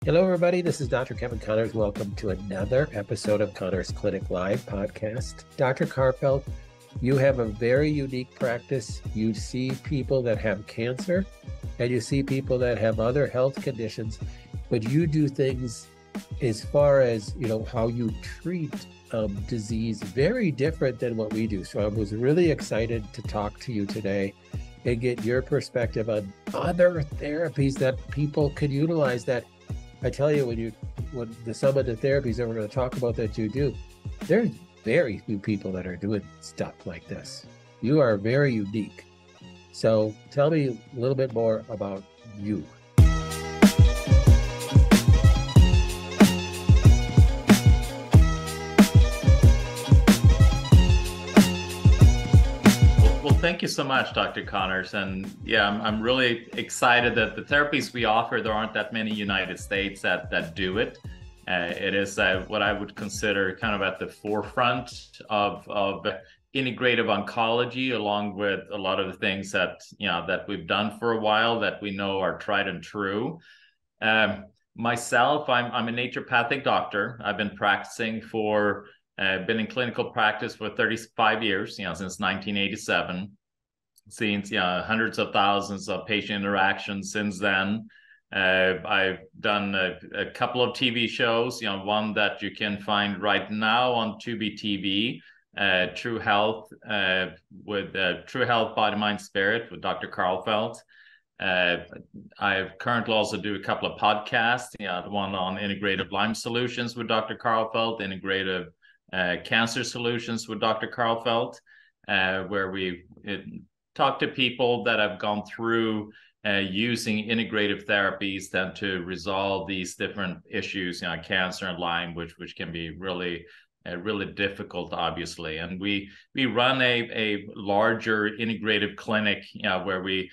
Hello, everybody. This is Dr. Kevin Connors. Welcome to another episode of Connors Clinic Live podcast. Dr. Karlfeldt, you have a very unique practice. You see people that have cancer and you see people that have other health conditions, but you do things as far as, how you treat disease very different than what we do. So I was really excited to talk to you today and get your perspective on other therapies that people could utilize that I tell you, when some of the therapies that we're going to talk about that you do, there's very few people that are doing stuff like this. You are very unique. So tell me a little bit more about you. Well, thank you so much, Dr. Connors. And yeah, I'm really excited that the therapies we offer, there aren't that many United States that do it. It is what I would consider kind of at the forefront of integrative oncology, along with a lot of the things that we've done for a while that we know are tried and true. Myself, I'm a naturopathic doctor. I've been practicing been in clinical practice for 35 years, since 1987. Seen hundreds of thousands of patient interactions since then. I've done a couple of TV shows, one that you can find right now on Tubi TV, True Health, with True Health, Body, Mind, Spirit with Dr. Karlfeldt. I currently also do a couple of podcasts, one on integrative Lyme solutions with Dr. Karlfeldt, integrative cancer solutions with Dr. Karlfeldt, where we talk to people that have gone through using integrative therapies then to resolve these different issues, cancer and Lyme, which can be really difficult, obviously. And we run a larger integrative clinic, where we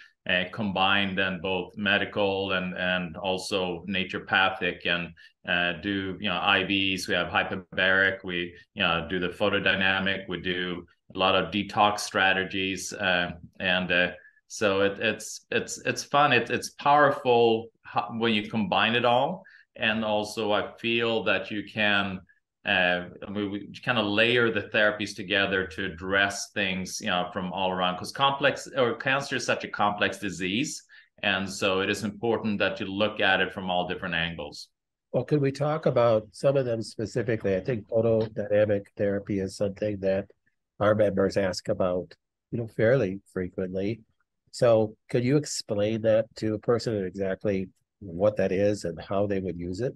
combine then both medical and also naturopathic, and do IVs. We have hyperbaric. We do the photodynamic. We do a lot of detox strategies, and so it's fun. It's powerful when you combine it all, and also I feel that you can. We kind of layer the therapies together to address things, from all around, because cancer is such a complex disease, and so it is important that you look at it from all different angles. Well, could we talk about some of them specifically? I think photodynamic therapy is something that our members ask about, fairly frequently. So could you explain that to a person exactly what that is and how they would use it?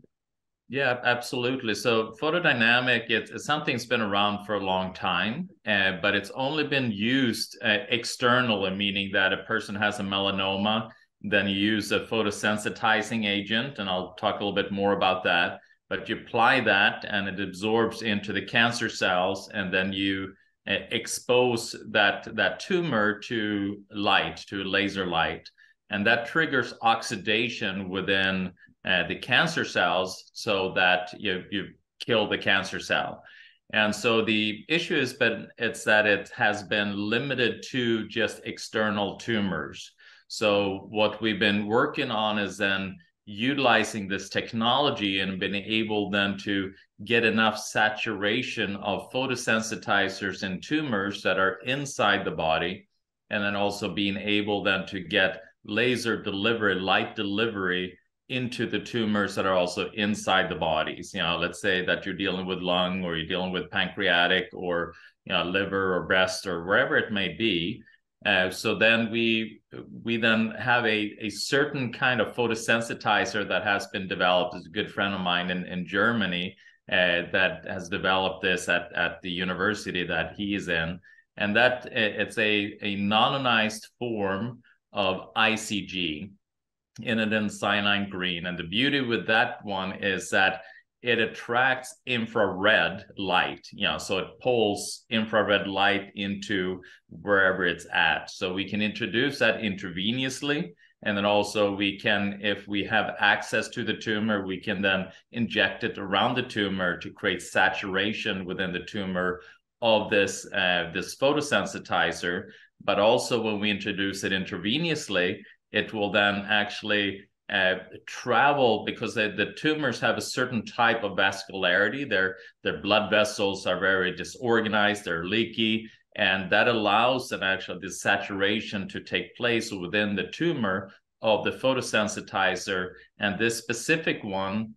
Yeah, absolutely. So photodynamic, it's something that's been around for a long time, but it's only been used externally, meaning that a person has a melanoma, then you use a photosensitizing agent, and I'll talk a little bit more about that. But you apply that, and it absorbs into the cancer cells, and then you expose that tumor to light, to laser light, and that triggers oxidation within the cancer cells, so that you kill the cancer cell. And so the issue is, it's that it has been limited to just external tumors. So what we've been working on is then utilizing this technology and being able then to get enough saturation of photosensitizers in tumors that are inside the body, and then also being able then to get laser delivery, light delivery into the tumors that are also inside the bodies. Let's say that you're dealing with lung, or you're dealing with pancreatic, or liver or breast, or wherever it may be. So then we then have a certain kind of photosensitizer that has been developed. As a good friend of mine in Germany that has developed this at the university that he is in, and that it's a non-ionized form of ICG in an cyanide green. And the beauty with that one is that it attracts infrared light, so it pulls infrared light into wherever it's at. So we can introduce that intravenously. And then also we can, if we have access to the tumor, we can then inject it around the tumor to create saturation within the tumor of this photosensitizer. But also when we introduce it intravenously, it will then actually travel, because the tumors have a certain type of vascularity. Their blood vessels are very disorganized, they're leaky, and that allows that actually the saturation to take place within the tumor of the photosensitizer. And this specific one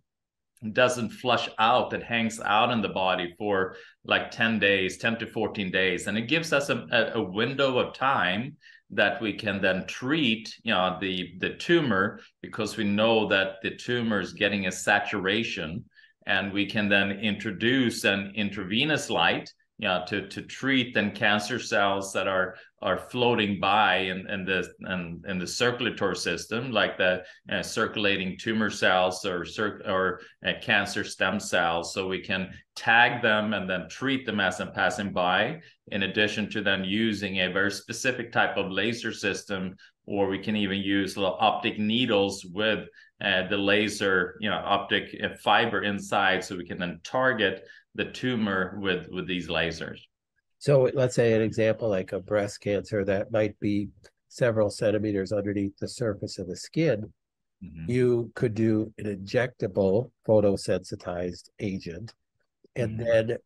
doesn't flush out, it hangs out in the body for like 10 days, 10 to 14 days. And it gives us a window of time that we can then treat, the tumor, because we know that the tumor is getting a saturation, and we can then introduce an intravenous light, to treat then cancer cells that are floating by in the circulatory system, like the circulating tumor cells or cancer stem cells. So we can tag them and then treat them as they're passing by, in addition to then using a very specific type of laser system, or we can even use little optic needles with the laser, optic fiber inside, so we can then target the tumor with these lasers. So let's say an example like a breast cancer that might be several centimeters underneath the surface of the skin. Mm-hmm. You could do an injectable photosensitized agent, and mm-hmm. then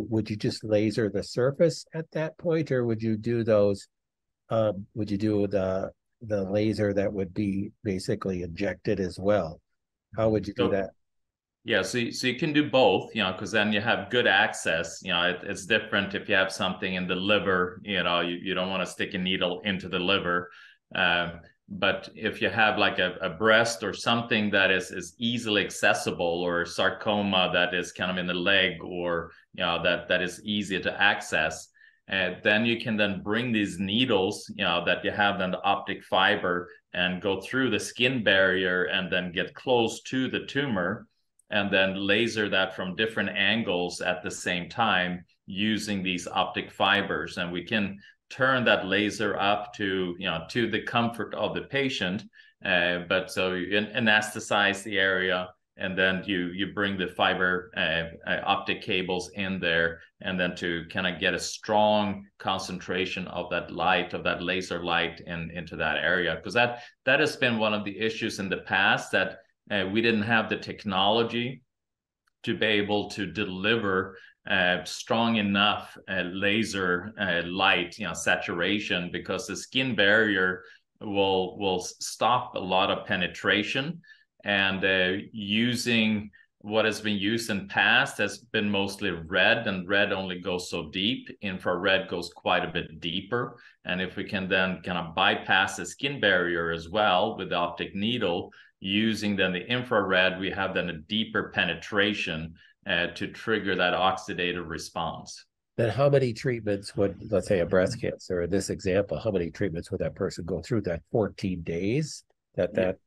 would you just laser the surface at that point, or would you do those? Would you do the laser that would be basically injected as well? How would you do that? Yeah, so you can do both, because then you have good access. It's different if you have something in the liver, you don't want to stick a needle into the liver. But if you have like a breast or something that is easily accessible, or sarcoma that is kind of in the leg, or, that is easy to access, then you can then bring these needles, that you have then the optic fiber, and go through the skin barrier and then get close to the tumor, and then laser that from different angles at the same time using these optic fibers. And we can turn that laser up to, to the comfort of the patient. But so you anesthetize the area, and then you bring the fiber optic cables in there, and then to kind of get a strong concentration of that light, of that laser light into that area. Because that has been one of the issues in the past, that we didn't have the technology to be able to deliver strong enough laser light, saturation, because the skin barrier will stop a lot of penetration. And using what has been used in past has been mostly red, and red only goes so deep. Infrared goes quite a bit deeper. And if we can then kind of bypass the skin barrier as well with the optic needle, using then the infrared, we have then a deeper penetration to trigger that oxidative response. Then how many treatments would, let's say a breast cancer, in this example, how many treatments would that person go through? That 14 days that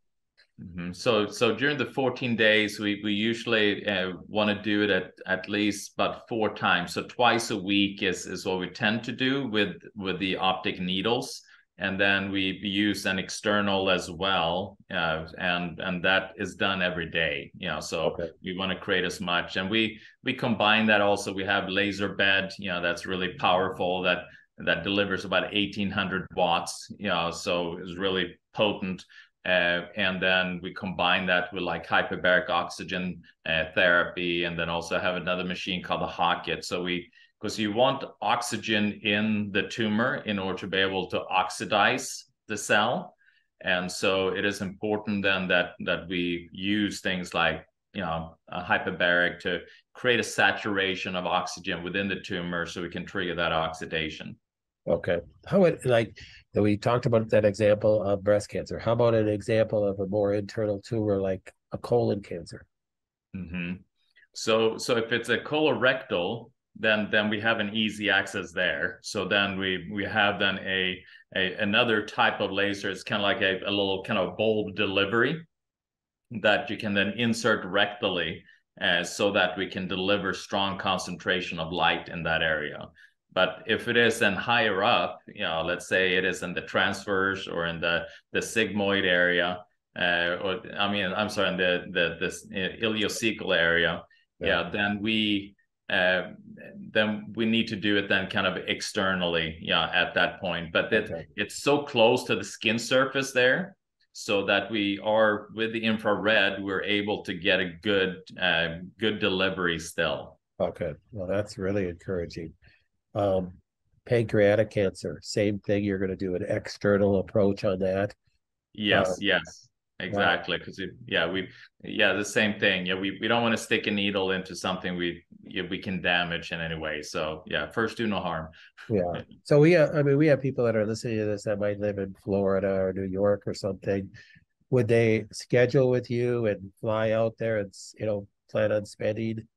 Mm-hmm. So during the 14 days, we usually want to do it at least about 4 times. So twice a week is what we tend to do with the optic needles. And then we use an external as well, and that is done every day. So okay. We want to create as much, and we combine that also. We have laser bed, that's really powerful, that delivers about 1,800 watts. So it's really potent. And then we combine that with like hyperbaric oxygen therapy, and then also have another machine called the Hocket. So because you want oxygen in the tumor in order to be able to oxidize the cell. And so it is important then that we use things like, a hyperbaric to create a saturation of oxygen within the tumor, so we can trigger that oxidation. Okay. We talked about that example of breast cancer. How about an example of a more internal tumor like a colon cancer? Mm-hmm. So if it's a colorectal, then we have an easy access there. So then we have then another type of laser. It's kind of like a little kind of bulb delivery that you can then insert rectally, so that we can deliver strong concentration of light in that area. But if it is then higher up, let's say it is in the transverse or in the sigmoid area, in the ileocecal area, then we need to do it then kind of externally, at that point. But it's so close to the skin surface there. so that we are with the infrared, we're able to get a good delivery still. Okay, well, that's really encouraging. Um, Pancreatic cancer, same thing. You're going to do an external approach on that. Yes, yes, Wow. exactly. Because the same thing. Yeah, we don't want to stick a needle into something we can damage in any way. So yeah, first do no harm. Yeah. So we have people that are listening to this that might live in Florida or New York or something. Would they schedule with you and fly out there and, plan on spending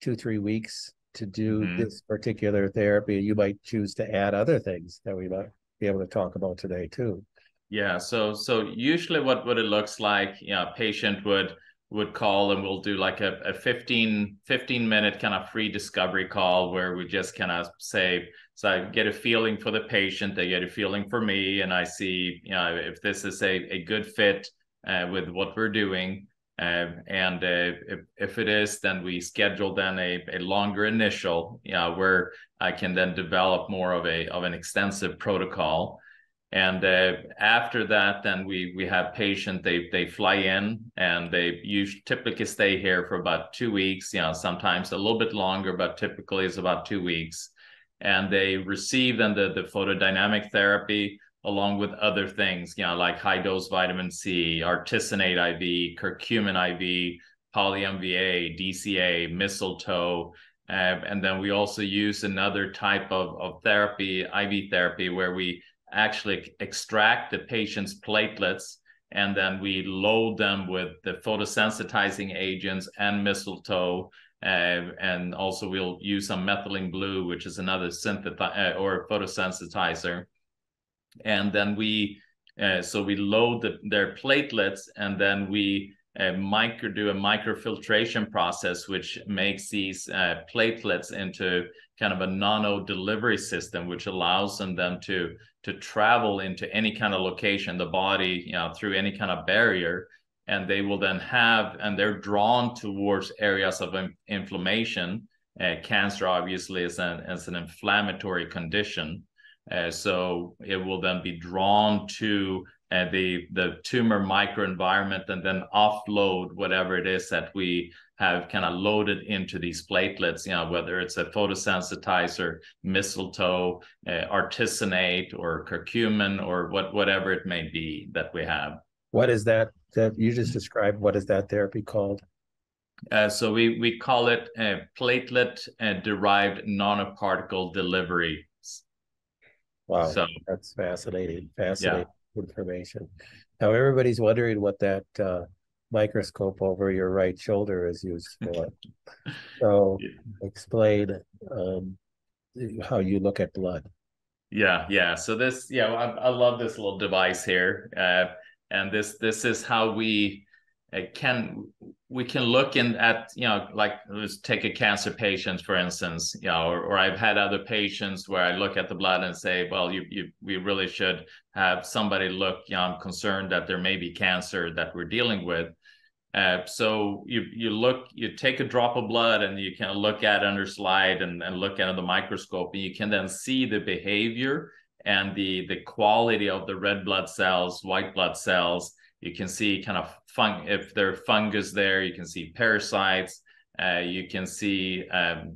2, 3 weeks to do Mm-hmm. this particular therapy? You might choose to add other things that we might be able to talk about today too. Yeah, so usually what it looks like, patient would call and we'll do like a 15 minute kind of free discovery call where we just kind of say, so I get a feeling for the patient, they get a feeling for me, and I see, if this is a good fit with what we're doing. And if it is, then we schedule then a longer initial, where I can then develop more of an extensive protocol. And after that, then we have patient, they fly in and they typically stay here for about 2 weeks, sometimes a little bit longer, but typically it's about 2 weeks. And they receive then the photodynamic therapy along with other things, like high dose vitamin C, artesunate IV, curcumin IV, poly-MVA, DCA, mistletoe. And then we also use another type of therapy, IV therapy, where we actually extract the patient's platelets, and then we load them with the photosensitizing agents and mistletoe. And also we'll use some methylene blue, which is another or photosensitizer. And then so we load their platelets, and then we do a microfiltration process, which makes these platelets into kind of a nano delivery system, which allows them to travel into any kind of location in the body, through any kind of barrier. And they will then and they're drawn towards areas of inflammation. Cancer obviously is an inflammatory condition. So it will then be drawn to the tumor microenvironment, and then offload whatever it is that we have kind of loaded into these platelets, whether it's a photosensitizer, mistletoe, artesunate, or curcumin, or whatever it may be that we have. What is that you just described? What is that therapy called? So we call it platelet derived nanoparticle delivery. Wow, So that's fascinating. yeah. Fascinating information. Now everybody's wondering what that microscope over your right shoulder is used for. So explain how you look at blood. Yeah. So I love this little device here, and this is how we can look at, like, let's take a cancer patient, for instance, or I've had other patients where I look at the blood and say, well, we really should have somebody look. I'm concerned that there may be cancer that we're dealing with. So you take a drop of blood and you can look at it under slide and look at the microscope, and you can then see the behavior and the quality of the red blood cells, white blood cells. You can see kind of if there are fungus there. You can see parasites. You can see how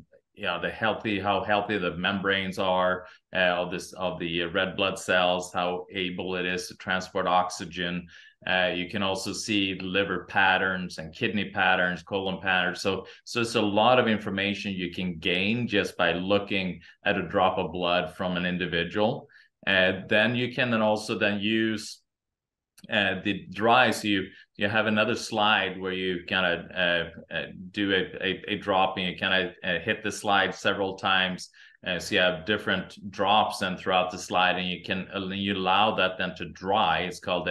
healthy the membranes are of the red blood cells, how able it is to transport oxygen. You can also see liver patterns and kidney patterns, colon patterns. So it's a lot of information you can gain just by looking at a drop of blood from an individual. Then you can also use the dry. So you have another slide where you kind of do a drop, and you kind of hit the slide several times. So you have different drops and throughout the slide, and you allow that then to dry. It's called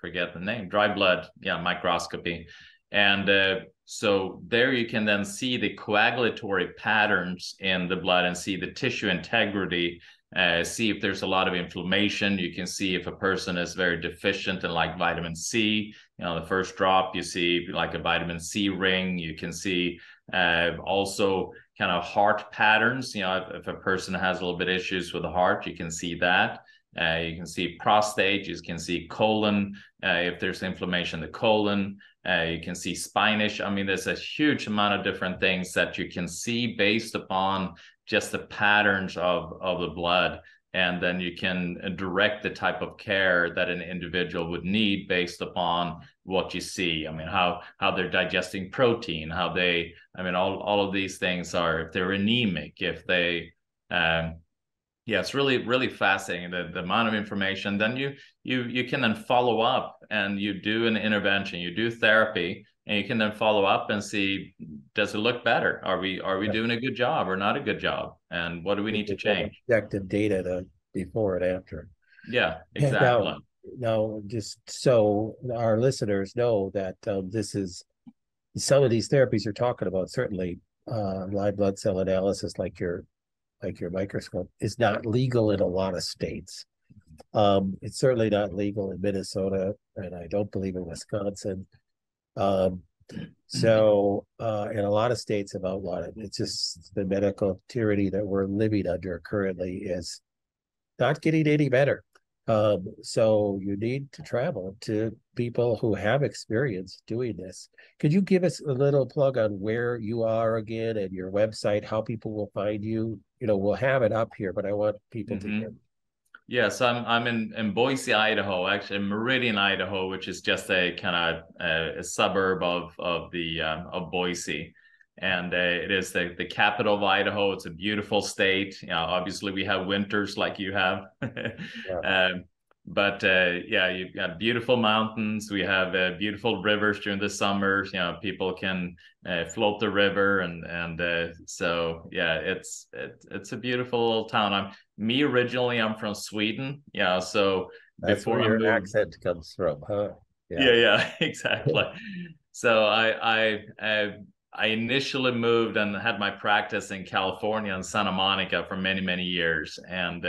forget the name, dry blood microscopy. And so there you can then see the coagulatory patterns in the blood and see the tissue integrity. See if there's a lot of inflammation. You can see if a person is very deficient in like vitamin C. The first drop, you see like a vitamin C ring. You can see also kind of heart patterns. If a person has a little bit issues with the heart, you can see that. You can see prostate, you can see colon, if there's inflammation in the colon, you can see spinach. I mean, there's a huge amount of different things that you can see based upon just the patterns of the blood. And then you can direct the type of care that an individual would need based upon what you see. I mean, how they're digesting protein, how they, I mean, all of these things are, if they're anemic, if they, yeah, it's really fascinating, the amount of information. Then you can then follow up and you do an intervention, you do therapy, and you can then follow up and see, does it look better? Are we doing a good job or not a good job? And what do we need to change? Objective data to before and after. Yeah, exactly. Now, just so our listeners know that this is some of these therapies you're talking about, certainly live blood cell analysis, like your microscope, is not legal in a lot of states. It's certainly not legal in Minnesota, and I don't believe in Wisconsin. So in a lot of states have outlawed it. It's just the medical tyranny that we're living under currently is not getting any better. So you need to travel to people who have experience doing this. Could you give us a little plug on where you are again and your website, how people will find you? You know, we'll have it up here, but I want people to hear. Yes, I'm in Boise, Idaho, actually Meridian, Idaho, which is just a kind of a suburb of Boise, and it is the capital of Idaho. It's a beautiful state. You know, obviously we have winters like you have, Yeah. but yeah, you've got beautiful mountains. We have beautiful rivers during the summers. You know, people can float the river, and so yeah, it's a beautiful little town. Originally, I'm from Sweden. Yeah, so That's before where I your moved, accent comes from, huh? yeah, exactly. So I initially moved and had my practice in California in Santa Monica for many years, and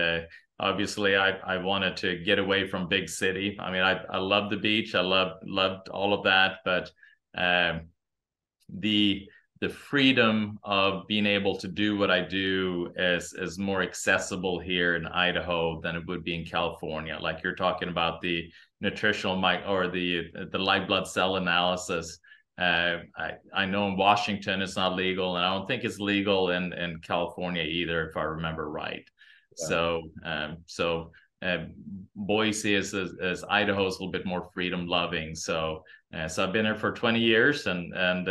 obviously I wanted to get away from big city. I mean, I love the beach, I loved all of that, but the freedom of being able to do what I do is more accessible here in Idaho than it would be in California. Like you're talking about the nutritional or the live blood cell analysis. I know in Washington it's not legal, and I don't think it's legal in California either, if I remember right. Yeah. So Boise is Idaho is a little bit more freedom loving. So I've been here for 20 years, and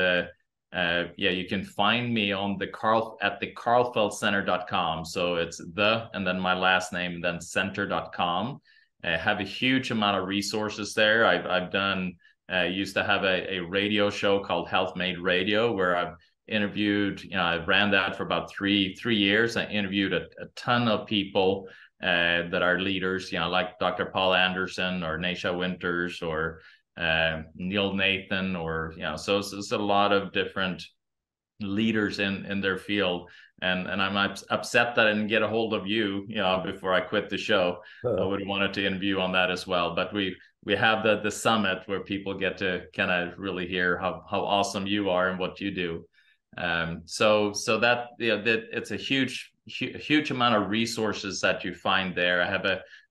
yeah, you can find me on the Karlfeldtcenter.com. So it's and then my last name, then center.com. I have a huge amount of resources there. I've done used to have a radio show called Health Made Radio, where I've interviewed, you know, I ran that for about three years. I interviewed a ton of people that are leaders, you know, like Dr. Paul Anderson or Naisha Winters or Neil Nathan, or, you know, so it's a lot of different leaders in their field. And I'm upset that I didn't get a hold of you, you know, before I quit the show. I would have wanted to interview on that as well. But we have the summit where people get to kind of really hear how awesome you are and what you do. So that, you know, that it's a huge amount of resources that you find there. I have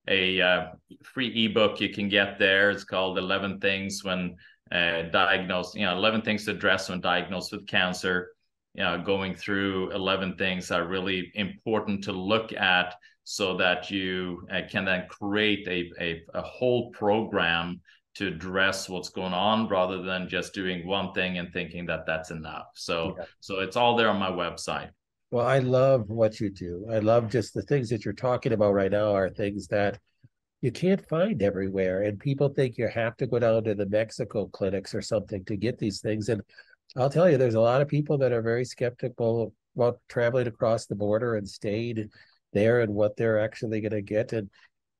a free ebook you can get there. It's called 11 Things When Diagnosed, you know, 11 Things to Address When Diagnosed with Cancer. You know, going through 11 things are really important to look at, so that you can then create a whole program to address what's going on, rather than just doing one thing and thinking that that's enough. So it's all there on my website. Well, I love what you do. I love just the things that you're talking about right now are things that you can't find everywhere. And people think you have to go down to the Mexico clinics or something to get these things. And I'll tell you, there's a lot of people that are very skeptical about traveling across the border and staying there and what they're actually going to get. And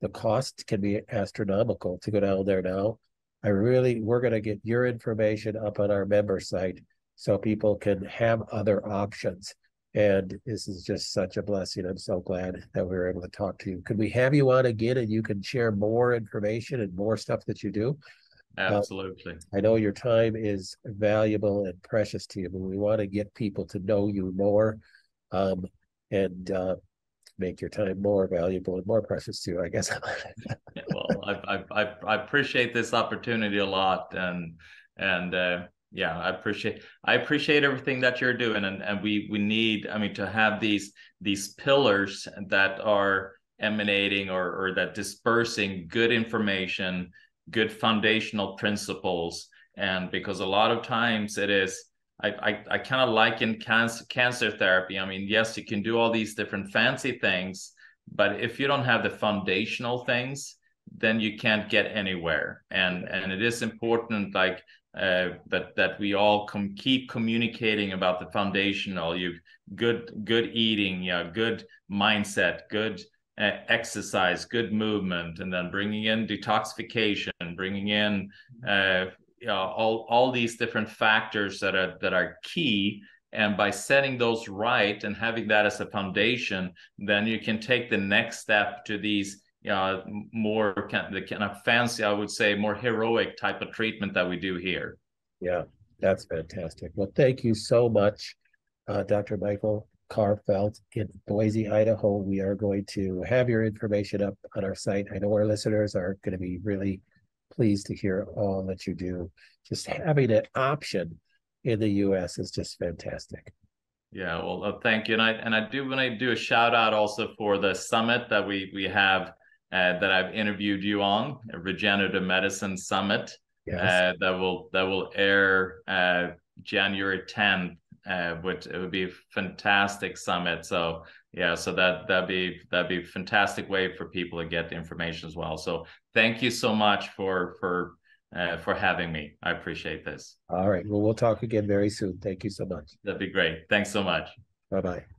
the cost can be astronomical to go down there now. We're going to get your information up on our member site so people can have other options. And this is just such a blessing. I'm so glad that we were able to talk to you. Could we have you on again and you can share more information and more stuff that you do? Absolutely. I know your time is valuable and precious to you, but we want to get people to know you more. And make your time more valuable and more precious too, I guess. Yeah, well, I appreciate this opportunity a lot, and yeah, I appreciate everything that you're doing, and we need, I mean, to have these pillars that are emanating or that dispersing good information, good foundational principles, and because a lot of times it is. I kind of liken cancer therapy. I mean, yes, you can do all these different fancy things, but if you don't have the foundational things, then you can't get anywhere. And it is important, like that we all keep communicating about the foundational. You good eating, yeah, good mindset, good exercise, good movement, and then bringing in detoxification, bringing in all these different factors that are key. And by setting those right and having that as a foundation, then you can take the next step to these more the kind of fancy, I would say, more heroic type of treatment that we do here. Yeah, that's fantastic. Well, thank you so much, Dr. Michael Karlfeldt in Boise, Idaho. We are going to have your information up on our site. I know our listeners are going to be really pleased to hear all that you do. Just having an option in the U.S. is just fantastic. Yeah, well, thank you, and I do want to do a shout out also for the summit that we have that I've interviewed you on, a regenerative medicine summit. Yes. That will air January 10th. Which it would be a fantastic summit. So yeah, so that'd be a fantastic way for people to get the information as well. So thank you so much for having me. I appreciate this. All right. Well, we'll talk again very soon. Thank you so much. That'd be great. Thanks so much. Bye-bye.